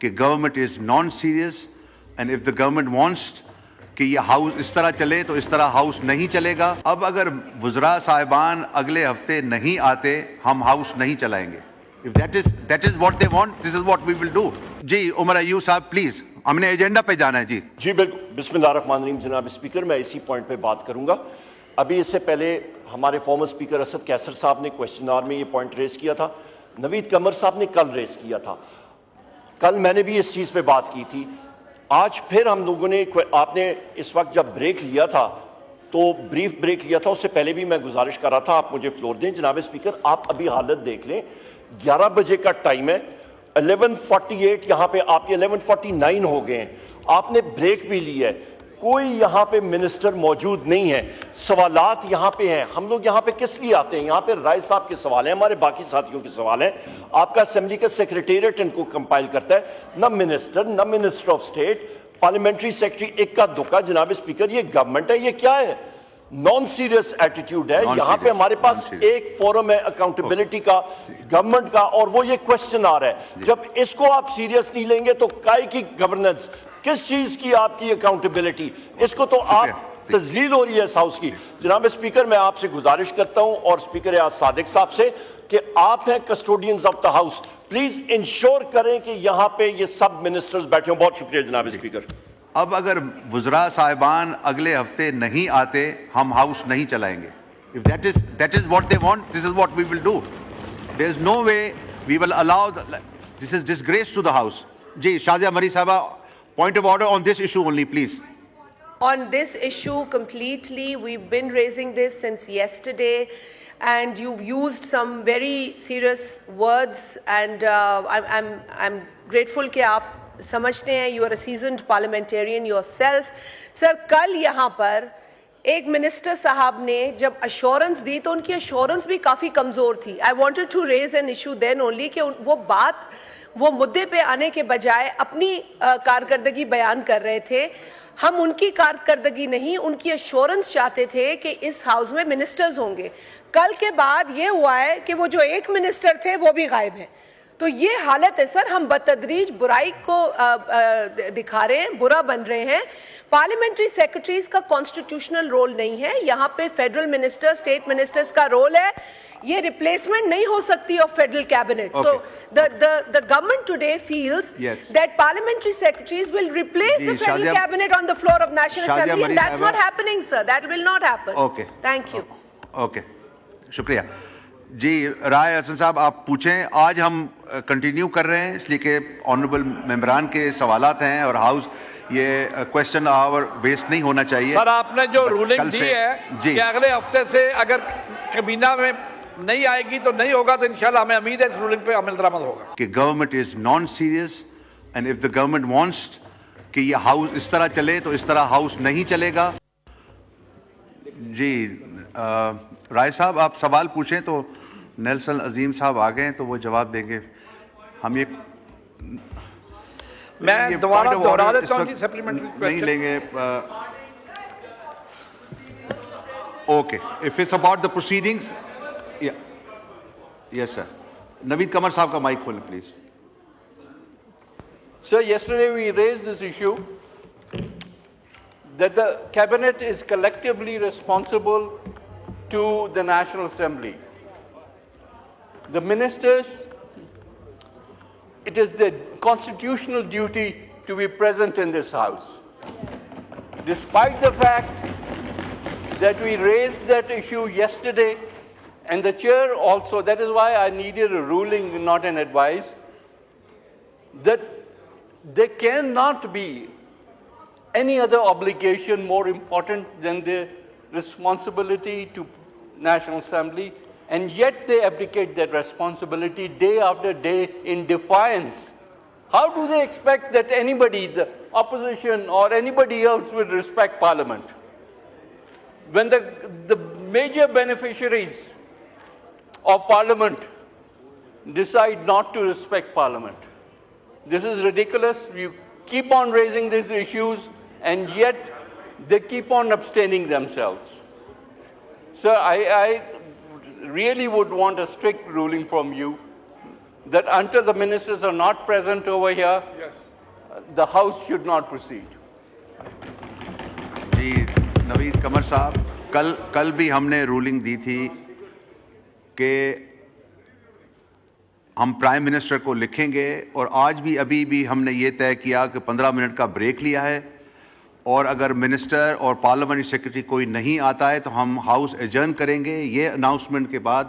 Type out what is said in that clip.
کہ government is non serious and if the government wants کہ یہ ہاؤس اس طرح چلے تو اس طرح ہاؤس نہیں چلے گا. اب اگر وزراء صاحبان اگلے ہفتے نہیں آتے ہم ہاؤس نہیں چلائیں گے. If that is what they want, this is what we will do. جی عمر ایوب صاحب پلیز, ہم نے ایجنڈا پہ جانا ہے. جی بالکل. بسم اللہ الرحمن الرحیم. جناب اسپیکر, میں اسی پوائنٹ پہ بات کروں گا. ابھی اس سے پہلے ہمارے فارمر اسپیکر اسد کیسر صاحب نے کویسچن آور میں یہ پوائنٹ ریز کیا تھا. نوید قمر صاحب نے کل ریز کیا تھا. کل میں نے بھی اس چیز پہ بات کی تھی. آج پھر ہم لوگوں نے, آپ نے اس وقت جب بریک لیا تھا تو بریف بریک لیا تھا, اس سے پہلے بھی میں گزارش کر رہا تھا آپ مجھے فلور دیں. جناب اسپیکر, آپ ابھی حالت دیکھ لیں, 11 بجے کا ٹائم ہے, 11:48 یہاں پہ آپ کے 11:49 ہو گئے ہیں. آپ نے بریک بھی لی ہے, کوئی یہاں پہ منسٹر موجود نہیں ہے. سوالات یہاں پہ ہیں. ہم لوگ یہاں پہ کس لیے آتے ہیں؟ یہاں پہ رائے صاحب کے سوال ہیں, ہمارے باقی ساتھیوں کے سوال ہیں. آپ کا اسمبلی کا سیکریٹریٹ ان کو کمپائل کرتا ہے. نہ منسٹر, نہ minister of state, parliamentary secretary اکا دکا. جناب اسپیکر, یہ گورنمنٹ ہے, یہ کیا ہے؟ نان سیریس ایٹیٹیوڈ ہے. یہاں پہ ہمارے پاس ایک فورم ہے اکاؤنٹیبلٹی کا, گورنمنٹ کا, اور وہ یہ کوشچن آ رہا ہے. جب اس کو آپ سیریس نہیں لیں گے تو کائی کی گورننس, کس چیز کی آپ کی اکاؤنٹیبلٹی؟ اس کو تو آپ تذلیل ہو رہی ہے اس ہاؤس کی. جناب اسپیکر, میں آپ سے گزارش کرتا ہوں اور اسپیکر اعظم صادق صاحب سے کہ آپ ہیں custodians of the house, please ensure کریں کہ یہاں پہ یہ سب منسٹرز بیٹھے ہوں. بہت شکریہ جناب اسپیکر. اب اگر وزراء صاحبان اگلے ہفتے نہیں آتے ہم ہاؤس نہیں چلائیں گے. If that is what they want, this is what we will do. There is no way we will allow this is disgrace to the house. جی شازیہ مری صاحبہ, point of order on this issue only please. On this issue completely, we've been raising this since yesterday and you've used some very serious words and I'm grateful کہ آپ سمجھتے ہیں, you are a seasoned parliamentarian yourself. سر, کل یہاں پر ایک minister صاحب نے جب اشورنس دی تو ان کی اشورنس بھی کافی کمزور تھی. I wanted to raise an issue then only کہ وہ مدے پہ آنے کے بجائے اپنی کارکردگی بیان کر رہے تھے. ہم ان کی کارکردگی نہیں, ان کی ایشورنس چاہتے تھے کہ اس ہاؤس میں منسٹرز ہوں گے. کل کے بعد یہ ہوا ہے کہ وہ جو ایک منسٹر تھے وہ بھی غائب ہیں. تو یہ حالت ہے سر, ہم بتدریج برائی کو دکھا رہے ہیں, برا بن رہے ہیں. پارلیمنٹری سیکرٹریز کا کانسٹیٹیوشنل رول نہیں ہے یہاں پہ, فیڈرل منسٹر, اسٹیٹ منسٹرز کا رول ہے. یہ ریپلیسمنٹ نہیں ہو سکتی of federal cabinet. So the government today feels that parliamentary secretaries will replace the federal cabinet on the floor of National Assembly and that's not happening sir, that will not happen. Okay, thank you. Okay, شکریہ. جی رائے حسن صاحب آپ پوچھیں. آج ہم continue کر رہے ہیں اس لیے کہ آنریبل ممبران کے سوالات ہیں اور ہاؤس یہ کویسچن آور ویسٹ نہیں ہونا چاہیے. سر, آپ نے جو رولنگ دی ہے کہ اگلے ہفتے سے اگر کابینہ میں نہیں آئے گی تو نہیں ہوگا, تو انشاءاللہ ہمیں امید ہے اس رولنگ پہ عمل درآمد ہوگا. کہ government is non serious and if the government wants کہ یہ ہاؤس اس طرح چلے تو اس طرح ہاؤس نہیں چلے گا. جی رائے صاحب آپ سوال پوچھیں تو نیلسن عظیم صاحب آ گئے تو وہ جواب دیں گے. ہم یہ میں دوبارہ دوہرا دیتا ہوں جی, سپلیمنٹری نہیں لیں گے. Okay, if it's about the proceedings. Yes sir. Naveed Qamar صاحب کا مائک کھولیں please. Sir, yesterday we raised this issue that the cabinet is collectively responsible to the National Assembly. The ministers, it is their constitutional duty to be present in this house. Despite the fact that we raised that issue yesterday, and the chair also, that is why I needed a ruling, not an advice, that there cannot be any other obligation more important than the responsibility to National Assembly, and yet they abdicate that responsibility day after day in defiance. How do they expect that anybody, the opposition or anybody else, will respect Parliament when the major beneficiaries of Parliament decide not to respect Parliament? This is ridiculous. You keep on raising these issues and yet they keep on abstaining themselves. Sir, I really would want a strict ruling from you that until the ministers are not present over here, the House should not proceed. جی نوید قمر صاحب کل بھی ہم نے rolling دی تھی کہ ہم prime minister کو لکھیں گے اور آج بھی ابھی بھی ہم نے یہ طے کیا کہ 15 منٹ کا بریک لیا ہے اور اگر منسٹر اور پارلیمنٹری سیکرٹری کوئی نہیں آتا ہے تو ہم ہاؤس ایجرن کریں گے. یہ اناؤنسمنٹ کے بعد